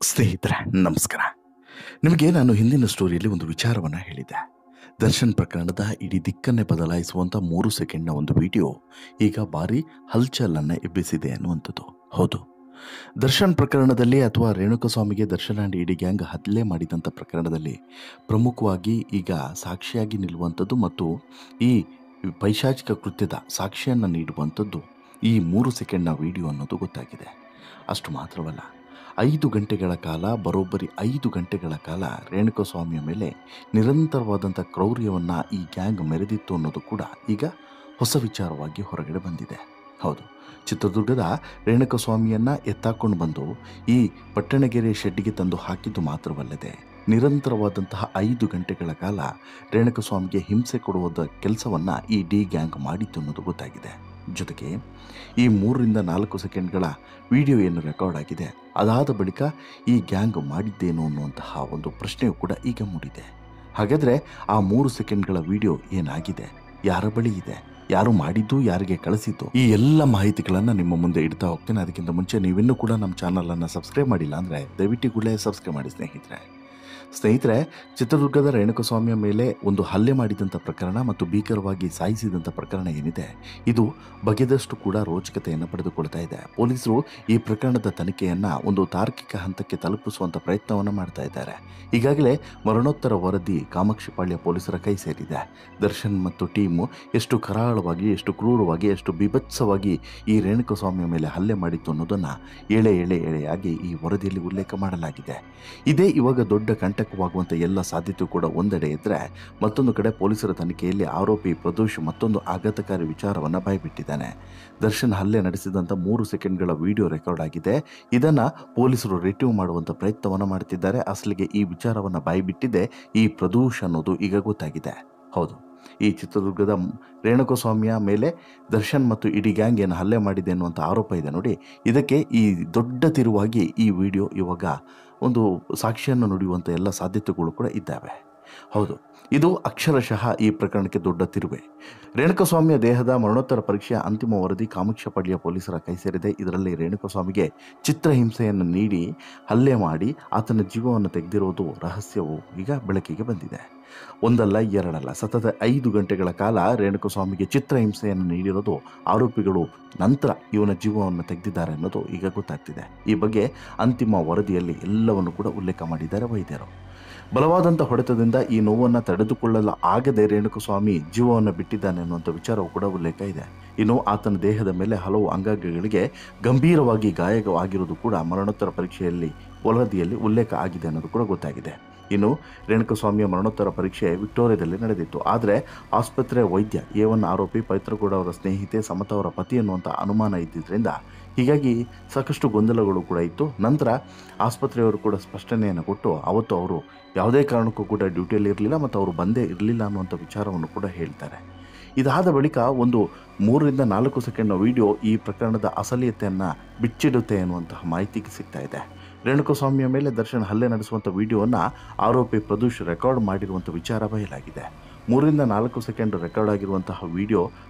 ಸ್ನೇಹಿತರೆ ನಮಸ್ಕಾರ. ನಿಮಗೆ ನಾನು ಹಿಂದಿನ ಸ್ಟೋರಿಯಲ್ಲಿ ಒಂದು ವಿಚಾರವನ್ನು ಹೇಳಿದ್ದೆ. ದರ್ಶನ್ ಪ್ರಕರಣದ ಇಡೀ ದಿಕ್ಕನ್ನೇ ಬದಲಾಯಿಸುವಂಥ 3 ಸೆಕೆಂಡ್ನ ಒಂದು ವಿಡಿಯೋ ಈಗ ಭಾರಿ ಹಲ್ಚಲನ್ನು ಎಬ್ಬಿಸಿದೆ ಅನ್ನುವಂಥದ್ದು. ಹೌದು, ದರ್ಶನ್ ಪ್ರಕರಣದಲ್ಲಿ ಅಥವಾ ರೇಣುಕಸ್ವಾಮಿಗೆ ದರ್ಶನ್ ಆ್ಯಂಡ್ ಇಡೀ ಗ್ಯಾಂಗ್ ಹಲ್ಲೆ ಮಾಡಿದಂಥ ಪ್ರಕರಣದಲ್ಲಿ ಪ್ರಮುಖವಾಗಿ ಈಗ ಸಾಕ್ಷಿಯಾಗಿ ನಿಲ್ಲುವಂಥದ್ದು ಮತ್ತು ಈ ಪೈಶಾಚಿಕ ಕೃತ್ಯದ ಸಾಕ್ಷಿಯನ್ನು ನೀಡುವಂಥದ್ದು ಈ 3 ಸೆಕೆಂಡ್ನ ವಿಡಿಯೋ ಅನ್ನೋದು ಗೊತ್ತಾಗಿದೆ. ಅಷ್ಟು ಮಾತ್ರವಲ್ಲ, 5 ಗಂಟೆಗಳ ಕಾಲ, ಬರೋಬ್ಬರಿ 5 ಗಂಟೆಗಳ ಕಾಲ ರೇಣುಕಸ್ವಾಮಿಯ ಮೇಲೆ ನಿರಂತರವಾದಂಥ ಕ್ರೌರ್ಯವನ್ನು ಈ ಗ್ಯಾಂಗ್ ಮೆರೆದಿತ್ತು ಅನ್ನೋದು ಕೂಡ ಈಗ ಹೊಸ ವಿಚಾರವಾಗಿ ಹೊರಗಡೆ ಬಂದಿದೆ. ಹೌದು, ಚಿತ್ರದುರ್ಗದ ರೇಣುಕಸ್ವಾಮಿಯನ್ನು ಎತ್ತಾಕೊಂಡು ಬಂದು ಈ ಪಟ್ಟಣಗೆರೆ ಶೆಡ್ಡಿಗೆ ತಂದು ಹಾಕಿದ್ದು ಮಾತ್ರವಲ್ಲದೆ ನಿರಂತರವಾದಂತಹ 5 ಗಂಟೆಗಳ ಕಾಲ ರೇಣುಕಸ್ವಾಮಿಗೆ ಹಿಂಸೆ ಕೊಡುವುದ ಕೆಲಸವನ್ನು ಈ ಡಿ ಗ್ಯಾಂಗ್ ಮಾಡಿತ್ತು ಅನ್ನೋದು ಗೊತ್ತಾಗಿದೆ. ಜೊತೆಗೆ ಈ 3-4 ಸೆಕೆಂಡ್ಗಳ ವಿಡಿಯೋ ಏನು ರೆಕಾರ್ಡ್ ಆಗಿದೆ, ಅದಾದ ಬಳಿಕ ಈ ಗ್ಯಾಂಗ್ ಮಾಡಿದ್ದೇನು ಅನ್ನುವಂತಹ ಒಂದು ಪ್ರಶ್ನೆಯೂ ಕೂಡ ಈಗ ಮೂಡಿದೆ. ಹಾಗಾದರೆ ಆ 3 ಸೆಕೆಂಡ್ಗಳ ವಿಡಿಯೋ ಏನಾಗಿದೆ, ಯಾರ ಬಳಿ ಇದೆ, ಯಾರು ಮಾಡಿದ್ದು, ಯಾರಿಗೆ ಕಳಿಸಿದ್ದು, ಈ ಎಲ್ಲ ಮಾಹಿತಿಗಳನ್ನು ನಿಮ್ಮ ಮುಂದೆ ಇಡ್ತಾ ಹೋಗ್ತೇನೆ. ಅದಕ್ಕಿಂತ ಮುಂಚೆ ನೀವಿನ್ನೂ ಕೂಡ ನಮ್ಮ ಚಾನಲನ್ನು ಸಬ್ಸ್ಕ್ರೈಬ್ ಮಾಡಿಲ್ಲ ಅಂದರೆ ದಯವಿಟ್ಟು ಕೂಡಲೇ ಸಬ್ಸ್ಕ್ರೈಬ್ ಮಾಡಿ ಸ್ನೇಹಿತರೆ. ಚಿತ್ರದುರ್ಗದ ರೇಣುಕಸ್ವಾಮಿಯ ಮೇಲೆ ಒಂದು ಹಲ್ಲೆ ಮಾಡಿದಂಥ ಪ್ರಕರಣ ಮತ್ತು ಭೀಕರವಾಗಿ ಸಾಯಿಸಿದಂಥ ಪ್ರಕರಣ ಏನಿದೆ, ಇದು ಬಗೆದಷ್ಟು ಕೂಡ ರೋಚಕತೆಯನ್ನು ಪಡೆದುಕೊಳ್ತಾ ಇದೆ. ಪೊಲೀಸರು ಈ ಪ್ರಕರಣದ ತನಿಖೆಯನ್ನು ಒಂದು ತಾರ್ಕಿಕ ಹಂತಕ್ಕೆ ತಲುಪಿಸುವಂಥ ಪ್ರಯತ್ನವನ್ನು ಮಾಡ್ತಾ ಇದ್ದಾರೆ. ಈಗಾಗಲೇ ಮರಣೋತ್ತರ ವರದಿ ಕಾಮಾಕ್ಷಿಪಾಳ್ಯ ಪೊಲೀಸರ ಕೈ ಸೇರಿದೆ. ದರ್ಶನ್ ಮತ್ತು ಟೀಮು ಎಷ್ಟು ಕರಾಳವಾಗಿ, ಎಷ್ಟು ಕ್ರೂರವಾಗಿ, ಎಷ್ಟು ಬೀಭತ್ಸವಾಗಿ ಈ ರೇಣುಕಸ್ವಾಮಿಯ ಮೇಲೆ ಹಲ್ಲೆ ಮಾಡಿತ್ತು ಅನ್ನೋದನ್ನು ಎಳೆಯಾಗಿ ಈ ವರದಿಯಲ್ಲಿ ಉಲ್ಲೇಖ ಮಾಡಲಾಗಿದೆ. ಇದೇ ಇವಾಗ ದೊಡ್ಡ ಕಂಟಕವಾಗುವಂಥ ಎಲ್ಲ ಸಾಧ್ಯತೆ ಕೂಡ ಒಂದೆಡೆ ಇದ್ದರೆ, ಮತ್ತೊಂದು ಕಡೆ ಪೊಲೀಸರ ತನಿಖೆಯಲ್ಲಿ ಆರೋಪಿ ಪ್ರದೋಷ್ ಮತ್ತೊಂದು ಆಘಾತಕಾರಿ ವಿಚಾರವನ್ನು ಬಾಯ್ಬಿಟ್ಟಿದ್ದಾನೆ. ದರ್ಶನ್ ಹಲ್ಲೆ ನಡೆಸಿದಂಥ 3 ಸೆಕೆಂಡ್ಗಳ ವಿಡಿಯೋ ರೆಕಾರ್ಡ್ ಆಗಿದೆ. ಇದನ್ನು ಪೊಲೀಸರು ರಿಟ್ರೀವ್ ಮಾಡುವಂಥ ಪ್ರಯತ್ನವನ್ನು ಮಾಡ್ತಿದ್ದಾರೆ. ಅಸಲಿಗೆ ಈ ವಿಚಾರವನ್ನು ಬಾಯ್ಬಿಟ್ಟಿದೆ ಈ ಪ್ರದೋಷ್ ಅನ್ನೋದು ಈಗ ಗೊತ್ತಾಗಿದೆ. ಹೌದು, ಈ ಚಿತ್ರದುರ್ಗದ ರೇಣುಕಸ್ವಾಮಿಯ ಮೇಲೆ ದರ್ಶನ್ ಮತ್ತು ಇಡೀ ಗ್ಯಾಂಗ್ ಏನು ಹಲ್ಲೆ ಮಾಡಿದೆ ಅನ್ನುವಂಥ ಆರೋಪ ಇದೆ ನೋಡಿ, ಇದಕ್ಕೆ ಈ ದೊಡ್ಡ ತಿರುವಾಗಿ ಈ ವಿಡಿಯೋ ಇವಾಗ ಒಂದು ಸಾಕ್ಷಿಯನ್ನು ನುಡಿಯುವಂಥ ಎಲ್ಲ ಸಾಧ್ಯತೆಗಳು ಕೂಡ ಇದ್ದಾವೆ. ಹೌದು, ಇದು ಅಕ್ಷರಶಃ ಈ ಪ್ರಕರಣಕ್ಕೆ ದೊಡ್ಡ ತಿರುವೆ. ರೇಣುಕಸ್ವಾಮಿಯ ದೇಹದ ಮರಣೋತ್ತರ ಪರೀಕ್ಷೆಯ ಅಂತಿಮ ವರದಿ ಕಾಮಾಕ್ಷಿಪಾಳ್ಯ ಪೊಲೀಸರ ಕೈ ಸೇರಿದೆ. ಇದರಲ್ಲಿ ರೇಣುಕಸ್ವಾಮಿಗೆ ಚಿತ್ರಹಿಂಸೆಯನ್ನು ನೀಡಿ ಹಲ್ಲೆ ಮಾಡಿ ಆತನ ಜೀವವನ್ನು ತೆಗೆದಿರುವುದು ರಹಸ್ಯವು ಈಗ ಬೆಳಕಿಗೆ ಬಂದಿದೆ. ಒಂದಲ್ಲ ಎರಡಲ್ಲ, ಸತತ 5 ಗಂಟೆಗಳ ಕಾಲ ರೇಣುಕಸ್ವಾಮಿಗೆ ಚಿತ್ರಹಿಂಸೆಯನ್ನು ನೀಡಿರೋದು ಆರೋಪಿಗಳು ನಂತರ ಇವನ ಜೀವವನ್ನು ತೆಗೆದಿದ್ದಾರೆ ಅನ್ನೋದು ಈಗ ಗೊತ್ತಾಗ್ತಿದೆ. ಈ ಬಗ್ಗೆ ಅಂತಿಮ ವರದಿಯಲ್ಲಿ ಎಲ್ಲವನ್ನು ಕೂಡ ಉಲ್ಲೇಖ ಮಾಡಿದ್ದಾರೆ ವೈದ್ಯರು. ಬಲವಾದಂಥ ಹೊಡೆತದಿಂದ ಈ ನೋವನ್ನು ತಡೆದುಕೊಳ್ಳಲು ಆಗದೆ ರೇಣುಕಸ್ವಾಮಿ ಜೀವವನ್ನು ಬಿಟ್ಟಿದ್ದಾನೆ ಅನ್ನುವಂಥ ವಿಚಾರವೂ ಕೂಡ ಉಲ್ಲೇಖ ಇದೆ. ಇನ್ನು ಆತನ ದೇಹದ ಮೇಲೆ ಹಲವು ಅಂಗಾಂಗಗಳಿಗೆ ಗಂಭೀರವಾಗಿ ಗಾಯವಾಗಿರುವುದು ಕೂಡ ಮರಣೋತ್ತರ ಪರೀಕ್ಷೆಯಲ್ಲಿ ವರದಿಯಲ್ಲಿ ಉಲ್ಲೇಖ ಆಗಿದೆ ಅನ್ನೋದು ಕೂಡ ಗೊತ್ತಾಗಿದೆ. ಇನ್ನು ರೇಣುಕಸ್ವಾಮಿಯ ಮರಣೋತ್ತರ ಪರೀಕ್ಷೆ ವಿಕ್ಟೋರಿಯಾದಲ್ಲಿ ನಡೆದಿತ್ತು. ಆದರೆ ಆಸ್ಪತ್ರೆ ವೈದ್ಯ A1 ಆರೋಪಿ ಪವಿತ್ರಗೌಡ ಅವರ ಸ್ನೇಹಿತೆ ಸಮತಾ ಅವರ ಪತಿ ಅನ್ನುವಂಥ ಅನುಮಾನ ಇದ್ದಿದ್ದರಿಂದ ಹೀಗಾಗಿ ಸಾಕಷ್ಟು ಗೊಂದಲಗಳು ಕೂಡ ಇತ್ತು. ನಂತರ ಆಸ್ಪತ್ರೆಯವರು ಕೂಡ ಸ್ಪಷ್ಟನೆಯನ್ನು ಕೊಟ್ಟು ಅವತ್ತು ಅವರು ಯಾವುದೇ ಕಾರಣಕ್ಕೂ ಕೂಡ ಡ್ಯೂಟಿಯಲ್ಲಿ ಇರಲಿಲ್ಲ ಮತ್ತು ಅವರು ಬಂದೇ ಇರಲಿಲ್ಲ ಅನ್ನುವಂಥ ವಿಚಾರವನ್ನು ಕೂಡ ಹೇಳ್ತಾರೆ. ಇದಾದ ಬಳಿಕ ಒಂದು 3-4 ಸೆಕೆಂಡ್ನ ವಿಡಿಯೋ ಈ ಪ್ರಕರಣದ ಅಸಲಿಯತೆಯನ್ನು ಬಿಚ್ಚಿಡುತ್ತೆ ಅನ್ನುವಂತಹ ಮಾಹಿತಿ ಸಿಗ್ತಾ ಇದೆ. ರೇಣುಕಸ್ವಾಮಿಯ ಮೇಲೆ ದರ್ಶನ್ ಹಲ್ಲೆ ನಡೆಸುವಂಥ ವಿಡಿಯೋವನ್ನು ಆರೋಪಿ ಪ್ರದೋಷ್ ರೆಕಾರ್ಡ್ ಮಾಡಿರುವಂಥ ವಿಚಾರ ಬಯಲಾಗಿದೆ. 3-4 ಸೆಕೆಂಡ್ ರೆಕಾರ್ಡ್ ಆಗಿರುವಂತಹ ವಿಡಿಯೋ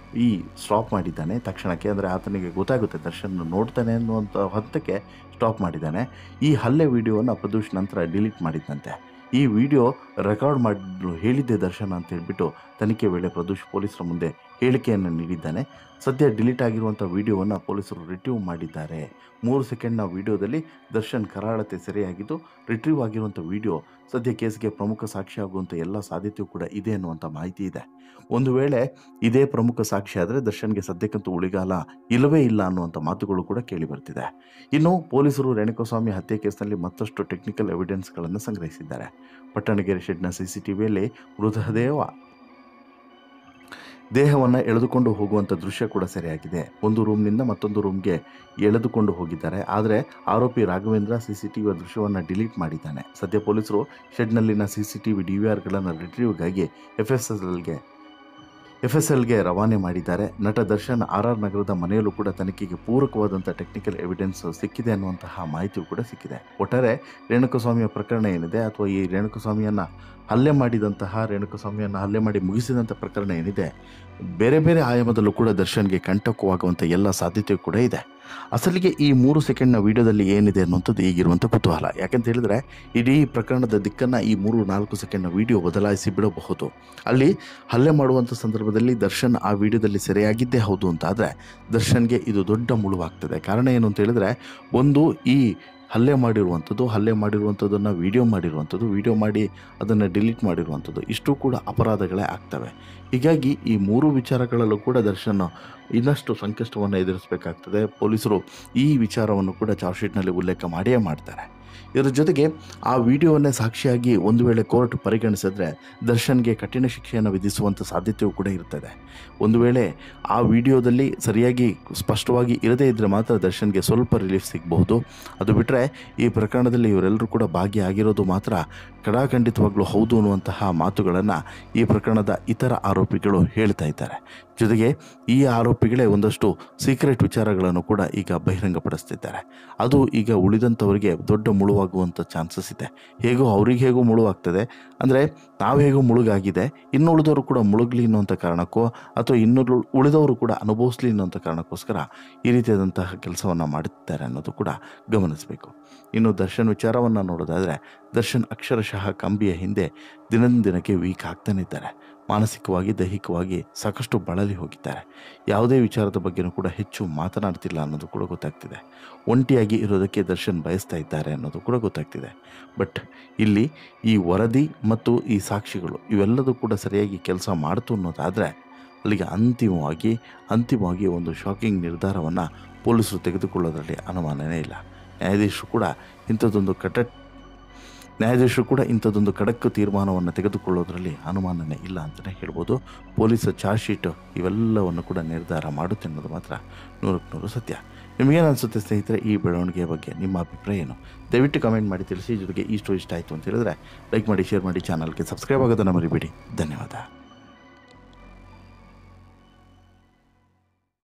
ಈ ಸ್ಟಾಪ್ ಮಾಡಿದ್ದಾನೆ ತಕ್ಷಣಕ್ಕೆ. ಅಂದರೆ ಆತನಿಗೆ ಗೊತ್ತಾಗುತ್ತೆ ದರ್ಶನ್ ನೋಡ್ತಾನೆ ಅನ್ನುವಂಥ ಹಂತಕ್ಕೆ ಸ್ಟಾಪ್ ಮಾಡಿದ್ದಾನೆ. ಈ ಹಲ್ಲೆ ವಿಡಿಯೋವನ್ನು ಪ್ರದೋಷ್ ನಂತರ ಡಿಲೀಟ್ ಮಾಡಿದ್ದಂತೆ. ಈ ವಿಡಿಯೋ ರೆಕಾರ್ಡ್ ಮಾಡಿದ್ರು ಹೇಳಿದ್ದೆ ದರ್ಶನ್ ಅಂತ ಹೇಳ್ಬಿಟ್ಟು ತನಿಖೆ ವೇಳೆ ಪ್ರದೋಷ್ ಪೊಲೀಸರ ಮುಂದೆ ಹೇಳಿಕೆಯನ್ನು ನೀಡಿದ್ದಾನೆ. ಸದ್ಯ ಡಿಲೀಟ್ ಆಗಿರುವಂಥ ವಿಡಿಯೋವನ್ನು ಪೊಲೀಸರು ರಿಟ್ರೀವ್ ಮಾಡಿದ್ದಾರೆ. 3 ಸೆಕೆಂಡ್ನ ವಿಡಿಯೋದಲ್ಲಿ ದರ್ಶನ್ ಕರಾಳತೆ ಸೆರೆಯಾಗಿದ್ದು ರಿಟ್ರೀವ್ ಆಗಿರುವಂಥ ವಿಡಿಯೋ ಸದ್ಯ ಕೇಸ್ಗೆ ಪ್ರಮುಖ ಸಾಕ್ಷಿಯಾಗುವಂಥ ಎಲ್ಲ ಸಾಧ್ಯತೆಯೂ ಕೂಡ ಇದೆ ಅನ್ನುವಂಥ ಮಾಹಿತಿ ಇದೆ. ಒಂದು ವೇಳೆ ಇದೇ ಪ್ರಮುಖ ಸಾಕ್ಷಿ ಆದರೆ ದರ್ಶನ್ಗೆ ಸದ್ಯಕ್ಕಂತೂ ಉಳಿಗಾಲ ಇಲ್ಲವೇ ಇಲ್ಲ ಅನ್ನುವಂಥ ಮಾತುಗಳು ಕೂಡ ಕೇಳಿ ಬರ್ತಿದೆ. ಇನ್ನು ಪೊಲೀಸರು ರೇಣುಕಸ್ವಾಮಿ ಹತ್ಯೆ ಕೇಸ್ನಲ್ಲಿ ಮತ್ತಷ್ಟು ಟೆಕ್ನಿಕಲ್ ಎವಿಡೆನ್ಸ್ಗಳನ್ನು ಸಂಗ್ರಹಿಸಿದ್ದಾರೆ. ಪಟ್ಟಣಗೆರೆ ಶೆಡ್ನ CCTVಯಲ್ಲಿ ಮೃತದೇಹ ದೇಹವನ್ನು ಎಳೆದುಕೊಂಡು ಹೋಗುವಂಥ ದೃಶ್ಯ ಕೂಡ ಸೆರೆಯಾಗಿದೆ. ಒಂದು ರೂಮ್ನಿಂದ ಮತ್ತೊಂದು ರೂಮ್ಗೆ ಎಳೆದುಕೊಂಡು ಹೋಗಿದ್ದಾರೆ. ಆದರೆ ಆರೋಪಿ ರಾಘವೇಂದ್ರ CCTV ದೃಶ್ಯವನ್ನು ಡಿಲೀಟ್ ಮಾಡಿದ್ದಾನೆ. ಸದ್ಯ ಪೊಲೀಸರು ಶೆಡ್ನಲ್ಲಿನ CCTV DVRಗಳನ್ನು ರಿಟ್ರೀವ್ಗಾಗಿ FSLಗೆ ರವಾನೆ ಮಾಡಿದ್ದಾರೆ. ನಟ ದರ್ಶನ್ RR ನಗರದ ಮನೆಯಲ್ಲೂ ಕೂಡ ತನಿಖೆಗೆ ಪೂರಕವಾದಂಥ ಟೆಕ್ನಿಕಲ್ ಎವಿಡೆನ್ಸ್ ಸಿಕ್ಕಿದೆ ಅನ್ನುವಂತಹ ಮಾಹಿತಿಯೂ ಕೂಡ ಸಿಕ್ಕಿದೆ. ಒಟ್ಟಾರೆ ರೇಣುಕಸ್ವಾಮಿಯ ಪ್ರಕರಣ ಏನಿದೆ ಅಥವಾ ಈ ರೇಣುಕಸ್ವಾಮಿಯನ್ನು ಹಲ್ಲೆ ಮಾಡಿ ಮುಗಿಸಿದಂಥ ಪ್ರಕರಣ ಏನಿದೆ, ಬೇರೆ ಬೇರೆ ಆಯಾಮದಲ್ಲೂ ಕೂಡ ದರ್ಶನ್ಗೆ ಕಂಟಕವಾಗುವಂಥ ಎಲ್ಲ ಸಾಧ್ಯತೆಯೂ ಕೂಡ ಇದೆ. ಅಸಲಿಗೆ ಈ 3 ಸೆಕೆಂಡ್ನ ವಿಡಿಯೋದಲ್ಲಿ ಏನಿದೆ ಅನ್ನುವಂಥದ್ದು ಈಗಿರುವಂಥ ಕುತೂಹಲ. ಯಾಕಂತ ಹೇಳಿದರೆ ಇಡೀ ಪ್ರಕರಣದ ದಿಕ್ಕನ್ನು ಈ 3-4 ಸೆಕೆಂಡ್ನ ವಿಡಿಯೋ ಬದಲಾಯಿಸಿ ಬಿಡಬಹುದು. ಅಲ್ಲಿ ಹಲ್ಲೆ ಮಾಡುವಂಥ ಸಂದರ್ಭದಲ್ಲಿ ದರ್ಶನ್ ಆ ವಿಡಿಯೋದಲ್ಲಿ ಸೆರೆಯಾಗಿದ್ದೇ ಹೌದು ಅಂತಾದರೆ ದರ್ಶನ್ಗೆ ಇದು ದೊಡ್ಡ ಮುಳುವಾಗ್ತದೆ. ಕಾರಣ ಏನು ಅಂತ ಹೇಳಿದರೆ, ಒಂದು ಈ ಹಲ್ಲೆ ಮಾಡಿರುವಂಥದ್ದನ್ನು ವಿಡಿಯೋ ಮಾಡಿ ಅದನ್ನು ಡಿಲೀಟ್ ಮಾಡಿರುವಂಥದ್ದು, ಇಷ್ಟು ಕೂಡ ಅಪರಾಧಗಳೇ ಆಗ್ತವೆ. ಹೀಗಾಗಿ ಈ 3 ವಿಚಾರಗಳಲ್ಲೂ ಕೂಡ ದರ್ಶನ್ ಇನ್ನಷ್ಟು ಸಂಕಷ್ಟವನ್ನು ಎದುರಿಸಬೇಕಾಗ್ತದೆ. ಪೊಲೀಸರು ಈ ವಿಚಾರವನ್ನು ಕೂಡ ಚಾರ್ಜ್ ಶೀಟ್ನಲ್ಲಿ ಉಲ್ಲೇಖ ಮಾಡಿಯೇ ಮಾಡ್ತಾರೆ. ಇದರ ಜೊತೆಗೆ ಆ ವಿಡಿಯೋವನ್ನೇ ಸಾಕ್ಷಿಯಾಗಿ ಒಂದು ವೇಳೆ ಕೋರ್ಟ್ ಪರಿಗಣಿಸಿದ್ರೆ ದರ್ಶನ್ಗೆ ಕಠಿಣ ಶಿಕ್ಷೆಯನ್ನು ವಿಧಿಸುವಂಥ ಸಾಧ್ಯತೆಯೂ ಕೂಡ ಇರ್ತದೆ. ಒಂದು ವೇಳೆ ಆ ವಿಡಿಯೋದಲ್ಲಿ ಸರಿಯಾಗಿ ಸ್ಪಷ್ಟವಾಗಿ ಇರದೇ ಇದ್ದರೆ ಮಾತ್ರ ದರ್ಶನ್ಗೆ ಸ್ವಲ್ಪ ರಿಲೀಫ್ ಸಿಗಬಹುದು. ಅದು ಬಿಟ್ಟರೆ ಈ ಪ್ರಕರಣದಲ್ಲಿ ಇವರೆಲ್ಲರೂ ಕೂಡ ಭಾಗಿಯಾಗಿರೋದು ಮಾತ್ರ ಖಡಾಖಂಡಿತವಾಗ್ಲೂ ಹೌದು ಅನ್ನುವಂತಹ ಮಾತುಗಳನ್ನು ಈ ಪ್ರಕರಣದ ಇತರ ಆರೋಪಿಗಳು ಹೇಳ್ತಾ ಇದ್ದಾರೆ. ಜೊತೆಗೆ ಈ ಆರೋಪಿಗಳೇ ಒಂದಷ್ಟು ಸೀಕ್ರೆಟ್ ವಿಚಾರಗಳನ್ನು ಕೂಡ ಈಗ ಬಹಿರಂಗಪಡಿಸ್ತಿದ್ದಾರೆ. ಅದು ಈಗ ಉಳಿದಂಥವರಿಗೆ ದೊಡ್ಡ ಮುಳುವಾಗುವಂಥ ಚಾನ್ಸಸ್ ಇದೆ. ಅವ್ರಿಗೆ ಹೇಗೋ ಮುಳುವಾಗ್ತದೆ ಅಂದರೆ ನಾವು ಹೇಗೋ ಮುಳುಗಾಗಿದೆ, ಇನ್ನು ಉಳಿದವರು ಕೂಡ ಮುಳುಗಲಿ ಅನ್ನುವಂಥ ಕಾರಣಕ್ಕೋ ಅಥವಾ ಇನ್ನು ಉಳಿದವರು ಕೂಡ ಅನುಭವಿಸ್ಲಿ ಅನ್ನೋಂಥ ಕಾರಣಕ್ಕೋಸ್ಕರ ಈ ರೀತಿಯಾದಂತಹ ಕೆಲಸವನ್ನು ಮಾಡುತ್ತಾರೆ ಅನ್ನೋದು ಕೂಡ ಗಮನಿಸಬೇಕು. ಇನ್ನು ದರ್ಶನ್ ವಿಚಾರವನ್ನು ನೋಡೋದಾದರೆ ದರ್ಶನ್ ಅಕ್ಷರಶಃ ಕಂಬಿಯ ಹಿಂದೆ ದಿನಕ್ಕೆ ವೀಕ್ ಆಗ್ತಾನೆ ಇದ್ದಾರೆ. ಮಾನಸಿಕವಾಗಿ ದೈಹಿಕವಾಗಿ ಸಾಕಷ್ಟು ಬಳಲಿ ಹೋಗಿದ್ದಾರೆ. ಯಾವುದೇ ವಿಚಾರದ ಬಗ್ಗೆನೂ ಕೂಡ ಹೆಚ್ಚು ಮಾತನಾಡ್ತಿಲ್ಲ ಅನ್ನೋದು ಕೂಡ ಗೊತ್ತಾಗ್ತಿದೆ. ಒಂಟಿಯಾಗಿ ಇರೋದಕ್ಕೆ ದರ್ಶನ್ ಬಯಸ್ತಾ ಇದ್ದಾರೆ ಅನ್ನೋದು ಕೂಡ ಗೊತ್ತಾಗ್ತಿದೆ. ಬಟ್ ಇಲ್ಲಿ ಈ ವರದಿ ಮತ್ತು ಈ ಸಾಕ್ಷಿಗಳು ಇವೆಲ್ಲದೂ ಕೂಡ ಸರಿಯಾಗಿ ಕೆಲಸ ಮಾಡ್ತು ಅನ್ನೋದಾದರೆ ಅಲ್ಲಿಗೆ ಅಂತಿಮವಾಗಿ ಒಂದು ಶಾಕಿಂಗ್ ನಿರ್ಧಾರವನ್ನು ಪೊಲೀಸರು ತೆಗೆದುಕೊಳ್ಳೋದ್ರಲ್ಲಿ ಅನುಮಾನವೇ ಇಲ್ಲ. ನ್ಯಾಯಾಧೀಶರು ಕೂಡ ಇಂಥದ್ದೊಂದು ಖಡಕ್ ತೀರ್ಮಾನವನ್ನು ತೆಗೆದುಕೊಳ್ಳೋದ್ರಲ್ಲಿ ಅನುಮಾನನೇ ಇಲ್ಲ ಅಂತಲೇ ಹೇಳ್ಬೋದು. ಪೊಲೀಸರ ಚಾರ್ಜ್ ಶೀಟ್ ಇವೆಲ್ಲವನ್ನು ಕೂಡ ನಿರ್ಧಾರ ಮಾಡುತ್ತೆ ಅನ್ನೋದು ಮಾತ್ರ 100% ಸತ್ಯ. ನಿಮಗೇನು ಅನಿಸುತ್ತೆ ಸ್ನೇಹಿತರೆ ಈ ಬೆಳವಣಿಗೆಯ ಬಗ್ಗೆ? ನಿಮ್ಮ ಅಭಿಪ್ರಾಯ ಏನು? ದಯವಿಟ್ಟು ಕಮೆಂಟ್ ಮಾಡಿ ತಿಳಿಸಿ. ಜೊತೆಗೆ ಈ ಸ್ಟೋರಿ ಇಷ್ಟ ಆಯಿತು ಅಂತ ಹೇಳಿದ್ರೆ ಲೈಕ್ ಮಾಡಿ, ಶೇರ್ ಮಾಡಿ, ಚಾನಲ್ಗೆ ಸಬ್ಸ್ಕ್ರೈಬ್ ಆಗೋದನ್ನು ಮರಿಬೇಡಿ. ಧನ್ಯವಾದ.